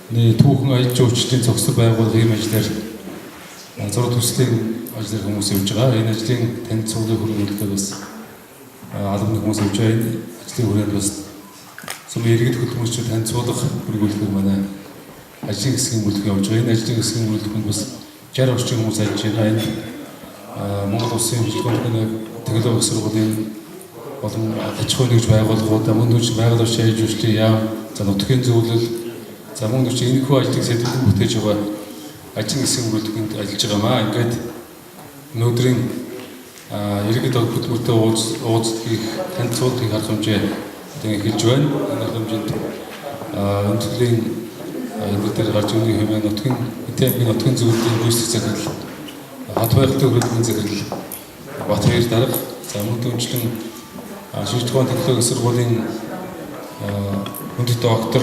түүхэн аялал жуулчлалын зохистой байгууллага ийм ажлаар зураг төслийн ажлаар хүмүүс явж байгаа. Энэ ажлын танилцуулгыг хүргүүлэхэд бас албаны хүмүүс явж байгаа. Энэ ажлын хүрээнд бас сумын иргэд хөтөлмөрчид танилцуулга хүргүүлэхэд манай ажлын хэсгийн бүлэг явж байгаа. Энэ ажлын хэсгийн бүлэгт бас 60 орчим хүмүүс ажиллаж байгаа. Энэ Монгол Улсын хөтөлбөрийн технологи сургуулийн болон аж ахуйн нэгж байгууллагууд, мөн дүүч байгаль орчин аялал жуулчлалын яам, за нутгийн зөвлөл, за мөн дүүч энэхүү ажлыг сэтлэн бүтээж байгаа ажлын хэсгийн бүлэгэнд ажиллаж байгаамаа. Ингээд өнөөдрийн иргэд хөтөлбөртэй уулзалтыг танилцуулгыг харах хэмжээ эхэлж байна. Энэ хэмжээнд энэ төрлийн энэ дээр гарч ирэх хэмээн нутгийн зөвлөлийн гүйцэтгэх захирал, хот байгалийн хөтөлбөрийн захирал Батбаяр дарга, за мөн дүүчлэн шилжүүлэх технологи сургуулийн хүндэт доктор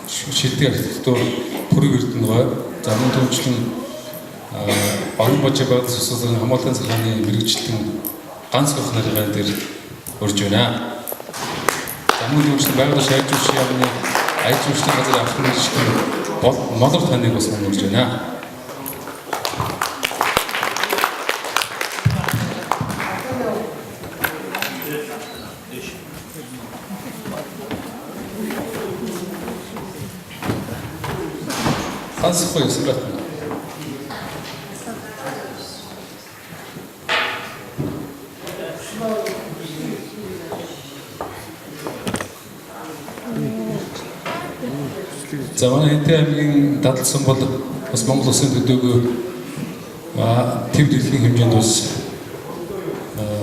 шилдэг архитектур Бүрэг Эрдэнэгой, за мөн дүүчлэн Орон Божиг байгаль засварын хамгаалалтын захааны мэргэжилтэн ганц гох нарийн дээр урьж байна. За мөн дүүчлэн байгаль орчин аялал жуулчлалын яамны аялал жуулчлалын газрын ахлах мэргэжилтэн Молор таныг бас урьж байна. Хансахгүй юм байна. За манай Хэнтэй аймгийн дадлсан бол бас Монгол Улсын төдийгүй төв дэлхийн хэмжээнд бас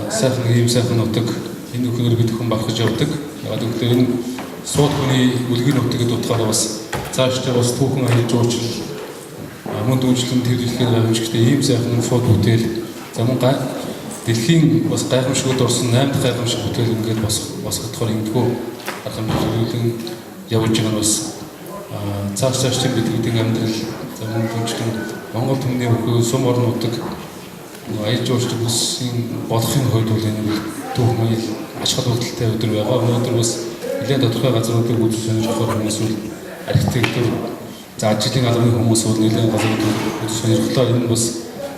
сайхан ийм сайхан нутаг энэ нөхөр бид хүн багтаж явдаг. Яг гэвэл энэ сууд хүний үлгийн нутгийг дутахаар бас цаашдаа бас түүхэн аялал жуулчлал мөн дүүжлэн төв дэлхийн гайхамшигтай ийм сайхан сууд бүтээл, за мөн дэлхийн бас гайхамшигуд орсон 8 дахь гайхамшиг бүтээл ингээд босгодохоор ингэдэггүй арга хэмжээлүүдэн явж байгаа нь бас цаашдаа бидний амьдрал, за мөн дүүжлэн Монгол түмний хөрхөө сум орон нутаг аялал жуулчлал бүсийн болохын хувьд бол энэ түүхэн аялал аж холбогдолтой өдөр байгаа. Өнөөдөр бас нэлээд тодорхой газруудыг үзэж сонирхохоор хүмүүс архитектур, за ажлын албаны хүмүүс бол нэлээд газруудыг үзэж сонирхлоо. Энэ бас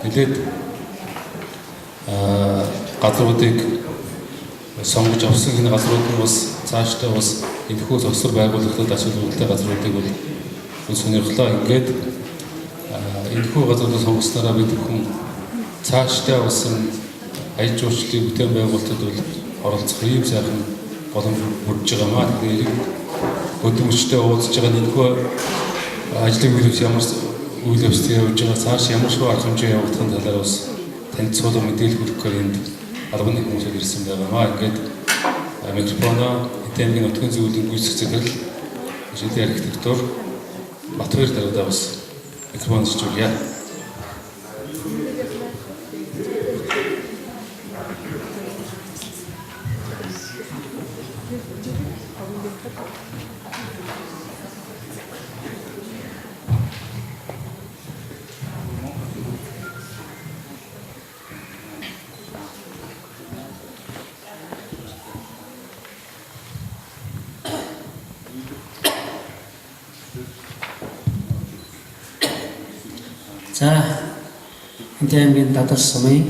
нэлээд газруудыг сонгож авсан. Энэ газрууд нь бас цаашдаа бас энэхүү зохистой байгууллагад аж холбогдолтой газруудыг бол сонирхлоо. Ингээд энэхүү газруудыг сонгоснараа бид хүн цаашдаа бас аялал жуулчлалын бүтээн байгуулалтад бол оролцох ийм сайхан боломж бүрдэж байгаамаа. Тэгэхээр хөдөлмөрчтэй уулзж байгаа энэхүү ажлын үйл явцыг явуулж байгаа цааш ямар шиг арга хэмжээ явагдахын талаар бас танилцуулга мэдээлэл хүргэхээр энд албаны хүмүүсээр ирсэн байгаамаа. Ингээд микрофоно Хэнтэй аймгийн нутгийн зөвлөлийн гүйцэтгэх захирал шилдэг архитектур Батбаяр даргадаа бас микрофон зочилъя. За Хэнтэй аймгийн дадлсан сумын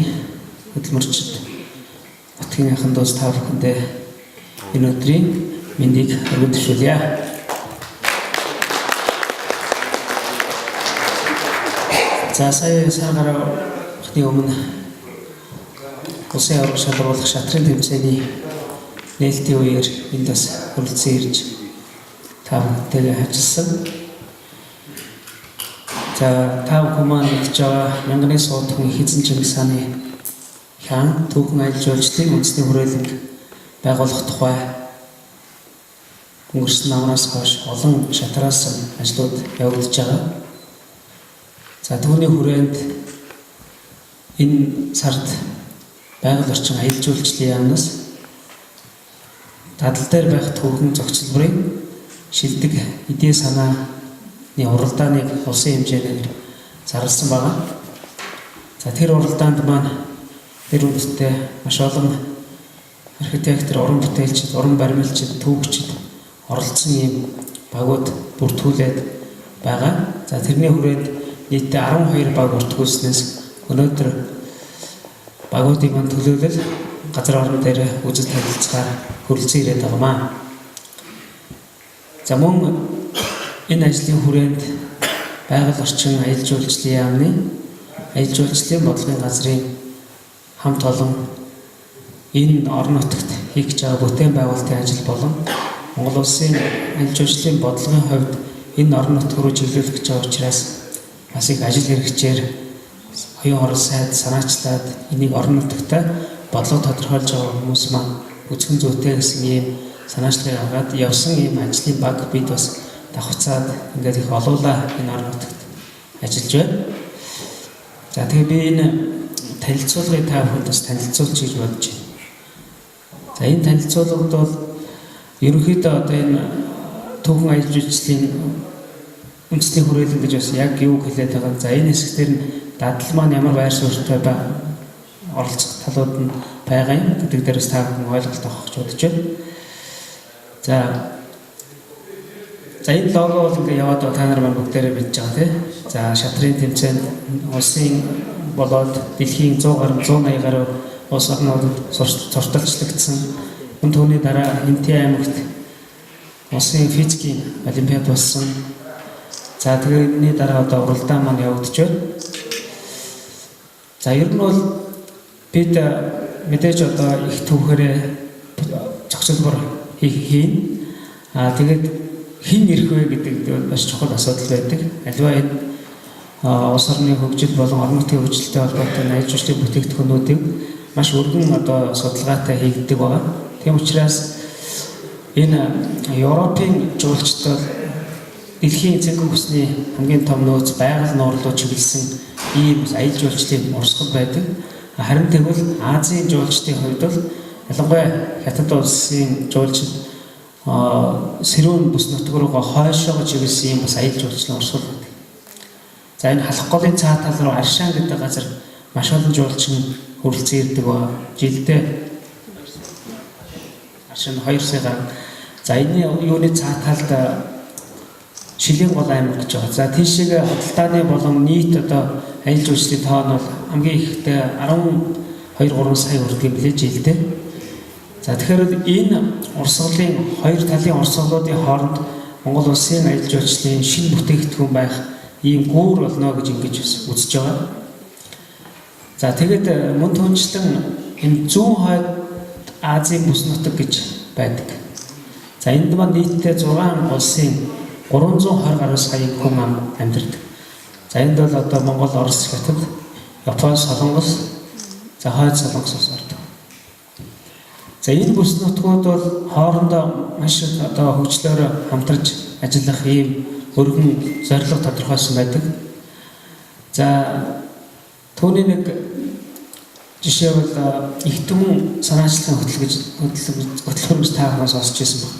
хөтөлмөрчид нутгийн ахын дүүс та бүхэндээ энэ өдрийн мэндийг өргөжүүлье. За сая сар гарахны өмнө улсын авраг шалруулах шатрын тэмцээний нээлтийн үеэр энд бас хүрэлцэн ирж та бүхэнтэйгээ ажилласан. За тав хүмүүс нэгж байгаа мянганы суудхан Хэзэн Чингис хааны хаан түүхэн аялал жуулчлалын үндэсний хүрээлэнг байгуулах тухай өнгөрсөн намраас хойш олон шатраас ажлууд явагдаж байгаа. За түүний хүрээнд энэ сард байгаль орчин аялал жуулчлалын яамнаас дадал дээр байх түүхэн зохицолборын шилдэг эдийн санааны уралдааныг улсын хэмжээгээр зарласан байгаа. За тэр уралдаанд маань тэр үндэстэй маш олон архитектор, уран бүтээлчид, уран баримлалчид, түүхчид оролцсон ийм багууд бүртгүүлээд байгаа. За тэрний хүрээнд нийтдээ 12 баг бүртгүүлснээс өнөөдөр багуудын маань төлөөлөл газар орон дээр үжил танилцахаар хүрэлцэн ирээд байгаамаа. За мөн энэ ажлын хүрээнд байгаль орчин аялал жуулчлалын яамны аялал жуулчлалын бодлогын газрын хамт олон энэ орон нутагт хийх гэж байгаа бүтээн байгуулалтын ажил болон Монгол улсын аялал жуулчлалын бодлогын хувьд энэ орон нутг руу чиглүүлэх гэж байгаа учраас бас их ажил хэрэгчээр оюун хорон сайд санаачлаад энийг орон нутагтаа бодлого тодорхойлж байгаа хүмүүс маань бүцгэн зүйтэй гэсэн ийм санаачлагыг аваад явсан ийм ажлын баг бид бас давхцаад ингээд их олуулаа энэ орон нутагт ажиллаж байна. За тэгээ би энэ танилцуулгыг та бүхэнд бас танилцуулж гэж бодож байна. За энэ танилцуулгад бол ерөнхийдөө одоо энэ түүхэн аялал жуулчлалын үндэсний хүрээлэн гэж бас яг юу хэлээд байгаа. За энэ хэсгээр нь дадал маань ямар байр суурьтай оролцох талууд нь байгаа юм гэдэг дээрээс та бүхэн ойлголт авах гэж бодож байна. За энэ лого бол ингээ яваад та нар маань бүгдээрээ мэдж байгаа тийм. За шатрын тэмцээнд улсын болоод дэлхийн 100 гаруй 180 гаруй улс орнууд зурталчлагдсан. Мөн түүний дараа Хинтээ аймагт улсын физикийн олимпиад болсон. За тэрний дараа одоо уралдаан маань явагдаж байна. За ер нь бол бид мэдээж одоо их түүхээрээ зохицолбор хийн. Тэгээд хин ирэх вэ гэдэг бас чухал асуудал байдаг. Аливаа энэ улс орны хөгжил болон орон нутгийн хөгжилтэй холбоотой аялал жуулчлалын бүтээгдэхүүнүүдийг маш өргөн одоо судалгаатай хийгддэг байгаа. Тийм учраас энэ Европын жуулчдад дэлхийн цэнгэн бүсний хамгийн том нөөц байгаль нуурлуу чиглэсэн ийм аялал жуулчлалын урсгал байдаг. Харин тэгвэл Азийн жуулчдын хувьд бол ялангуяа хятад улсын жуулчид сэрүүн бүс нутг руугаа хойшоогоо чиглэсэн ийм бас аялал жуулчлалын урсгал байдаг. За энэ халах голын цаа тал руу Аршаан гэдэг газар маш олон жуулчин хүрэлцэн ирдэг ба жилдээ Аршаан 2 сая гаруй. За энэ юуны цаа талд Шилийн гол аймаг гэж байгаа. За тийшээ худалдааны болон нийт одоо аялал жуулчлалын тоо нь бол хамгийн ихдээ 12-3 сая хүрдэг юм билээ жилдээ. За тэгэхээр энэ урсгалын хоёр талын урсгалуудын хооронд Монгол улсын аялал жуулчлалын шинэ бүтээгдэхүүн байх ийм гүүр болно гэж ингэж үзэж байгаа. За тэгээд мөн түнчлэн энэ зүүн хойд Азийн бүс нутаг гэж байдаг. За энд маань нийтдээ 6 улсын 320 гаруй сая хүн амьдардаг. За энд бол одоо Монгол, Орос, Хятад, Япон, Солонгос, за хойд Солонгос улс ордог. За энэ бүс нутгууд бол хоорондоо маш одоо хөгжлөөр хамтарч ажиллах ийм өргөн зорилго тодорхойлсон байдаг. За түүний нэг жишээ бол их түмэн санаачлагын хөтөлбөр та бүхэн сонсч байсан баг.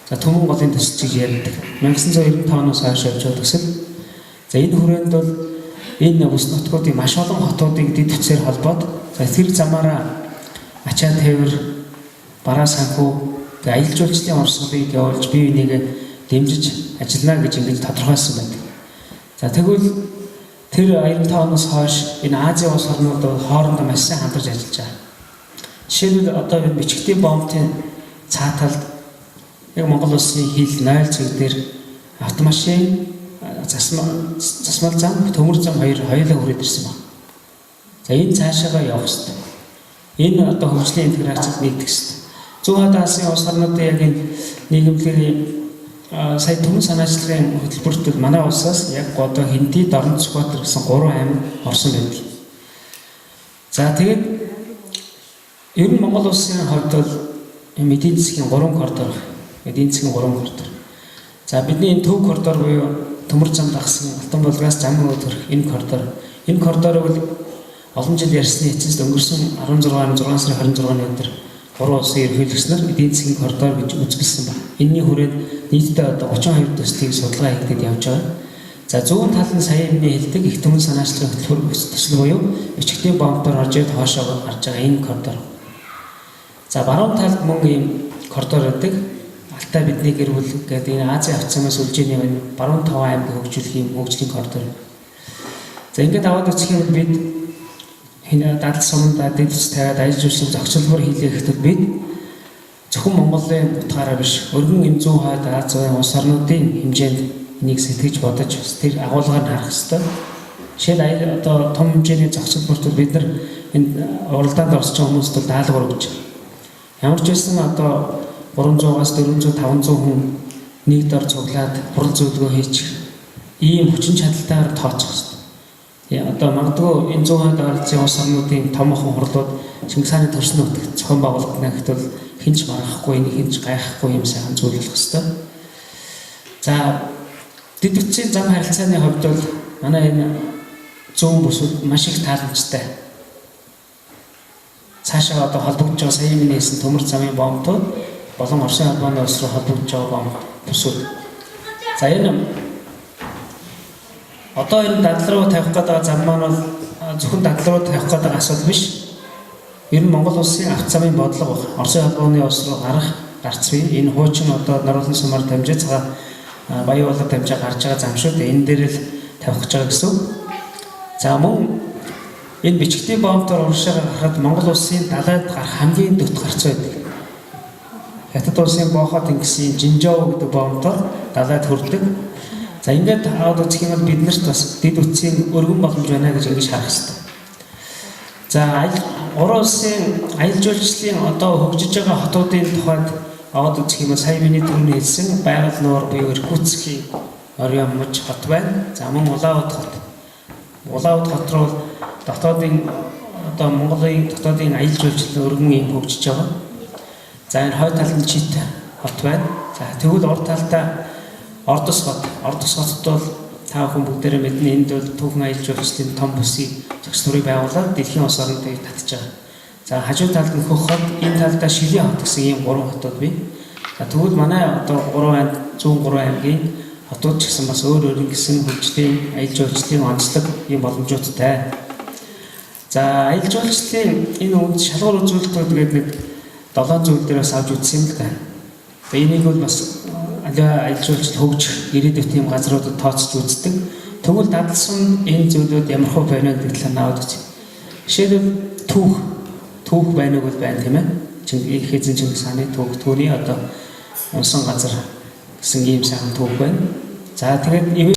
За түмэн голын төсөлчийг ярьдаг. 1995 оноос хойш явж байгаа төсөл. За энэ хүрээнд бол энэ бүс нутгуудын маш олон хотуудыг дэд бүтцээр холбоод за тэр замаараа ачаа тээвэр, бараа санхүү, аялал жуулчлалын урсгалыг явуулж бие бинийгээ дэмжиж ажиллана гэж ингэж тодорхойлсон байдаг. За тэгвэл тэр 95 оноос хойш энэ Азийн улс орнууд хоорондоо маш сайн хамтарч ажиллаж байгаа. Жишээлбэл одоо энэ бичгтийн бомбын цаа талд яг Монгол улсын хил 0 цаг дээр автомашин засмал зам, төмөр зам хоёулаа хүрээд ирсэн байна. За энэ цаашаага явах хэрэгтэй. Энэ одоо хөгжлийн интеграцид нэгдэх хэрэгтэй. Зүүн Азийн улс орнуудын яг энэ нийгэмлэгийн сая түмэн санаачлагын хөтөлбөрт манай улсаас яг одоо Хинтээ, Дорн, Сүхбаатар гэсэн 3 аймаг орсон байдаг. За тэгээд ер нь Монгол улсын хувьд бол эдийн засгийн 3 коридор. За бидний энэ төв коридор буюу төмөр зам дагсан Алтан булгаас Замын өвд хүрэх энэ коридорыг бол олон жил ярьсны эцэст өнгөрсөн 16 сарын 26-ны өдөр 3 улсын ерөнхийлөгчнөр эдийн засгийн коридор гэж үзүүлсэн байна. Энэний хүрээнд нийтдээ одоо 32 төслийг судалгаа хийгдэж явж байгаа. За зүүн тал нь сая миний хэлдэг их түмэн санаачлагын хөтөлбөр төсөл буюу бичгтийн бомбоор орж ирээд хоошоо гарч байгаа энэ коридор. За баруун талд мөн ийм коридор байдаг. Алтай бидний гэр бүл гэдэг энэ Азийн авцамаас үлжээний баруун таван аймаг хөгжүүлэх юм хөгжлийн коридор. За ингээд аваад үзэх юм бид дадал суманд дэвс тавиад ажиллаж үзсэн зохицолбор хийлгэхэд бид зөвхөн Монголын утгаараа биш өргөн энэ 100 хойд Азийн улс орнуудын хэмжээнд энийг сэтгэж бодож тэр агуулгаар харах ёстой. Жишээл одоо том хэмжээний зохицолбортод бид нар энэ уралдаанд орж байгаа хүмүүст даалгавар өгч ямар ч байсан одоо 300-аас 400 500 хүн нэг дор цуглаад хурал зөвлөгөө хийчих ийм хүчин чадалтайгаар тооцох ёстой. Одоо магадгүй энэ 100 орчим улс орнуудын томхон хурлууд Чингис хааны төрсөн нутагт зохион байгуулагдана гэхэд бол хинч маргахгүй, хинч гайхахгүй юм сайхан зүйл болох ёстой. За дэд үтсийн зам харилцааны хувьд бол манай энэ зүүн бүсүүд маш их тааламжтай. Цаашаа одоо холбогдож байгаа сая миний хэлсэн төмөр замын бомбтууд болон Оросын албаны улс руу холбогдож байгаа бомб бүсүүд. За энэ одоо энэ дадлал руу тавих гэдэг зам маань бол зөвхөн дадлал руу тавих гэдэг асуудал биш. Ер нь Монгол улсын авто замын бодлого баг. Оросын албаны улс руу гарц бий. Энэ хуучин одоо Наруулан сумаар дамжиж цагаан баян болоод дамжиж гарч байгаа зам шүү дээ. Энэ дээр л тавих гэж байгаа гэсэн. За мөн энэ бичгтийн бомбтоор урагшаа гарахад Монгол улсын далайд гарах хамгийн дөт гарц байдаг. Хятад улсын Бохот ингэсэн Жинжоу гэдэг бомбтоор далайд хүрдэг. За ингээд аваад үзэх юм бол биднэрт бас дэд үтсийн өргөн боломж байна гэж ингэж харах хэрэгтэй. За уран улсын аялал жуулчлалын одоо хөгжиж байгаа хотуудын тухайд аваад үзэх юм бол сая миний түрүүний хэлсэн байгаль нуур буюу Иркутскийн Орён муж хот байна. За мөн Улаанбаатар хот. Улаанбаатар хот руу дотоодын одоо Монголын дотоодын аялал жуулчлалын өргөн юм хөгжиж байгаа. За энэ хойд талд Чит хот байна. За тэгвэл урд талдаа Ордос хот. Ордос хотод бол та бүхэн бүгдээрээ мэднэ энд бол түүхэн аялал жуулчлалын том бүсийн зохис төрийг байгуулаад дэлхийн улс орнуудыг татж байгаа. За хажуу талд нь Хөх хот, энэ талдаа Шилийн хот гэсэн ийм 3 хотууд бий. За тэгвэл манай одоо 103 аймгийн хотууд ч гэсэн бас өөр өөр ингэсэн хөгжлийн аялал жуулчлалын онцлог ийм боломжуудтай. За аялал жуулчлалын энэ үнд шалгуур үзүүлэлтүүд гэдэг нэг 7 зүйл дээрээс авч үзсэн юм л да. Энийг бол бас аялал жуулчлал хөгжих ирээдүйн тийм газруудад тооцож үздэг. Тэгвэл дадлсан энэ зүйлүүд ямар хөө байна гэдэг талаар наваад үз. Жишээлбэл түүх байна уу байна тийм ээ. Эзэн Чингис хааны түүний одоо унсан газар гэсэн ийм сайхан түүх байна. За тэгээд